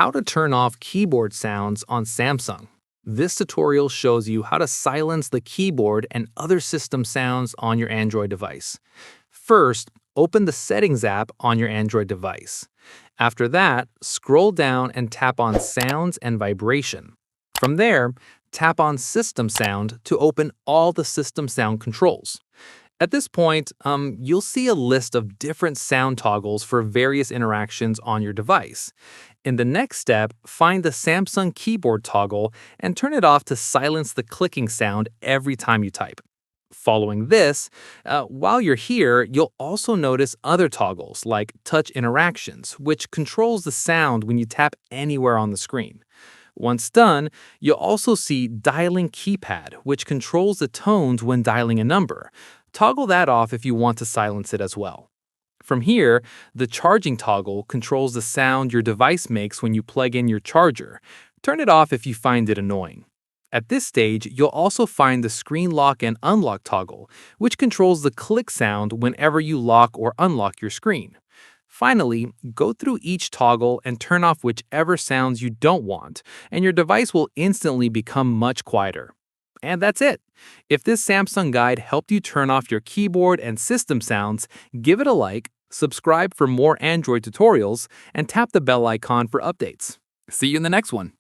How to turn off keyboard sounds on Samsung. This tutorial shows you how to silence the keyboard and other system sounds on your Android device. First, open the Settings app on your Android device. After that, scroll down and tap on Sounds and Vibration. From there, tap on System Sound to open all the system sound controls. At this point, you'll see a list of different sound toggles for various interactions on your device. In the next step, find the Samsung keyboard toggle and turn it off to silence the clicking sound every time you type. Following this, while you're here, you'll also notice other toggles like Touch Interactions, which controls the sound when you tap anywhere on the screen. Once done, you'll also see Dialing Keypad, which controls the tones when dialing a number. Toggle that off if you want to silence it as well. From here, the Charging toggle controls the sound your device makes when you plug in your charger. Turn it off if you find it annoying. At this stage, you'll also find the Screen Lock and Unlock toggle, which controls the click sound whenever you lock or unlock your screen. Finally, go through each toggle and turn off whichever sounds you don't want, and your device will instantly become much quieter. And that's it. If this Samsung guide helped you turn off your keyboard and system sounds, give it a like, subscribe for more Android tutorials, and tap the bell icon for updates. See you in the next one.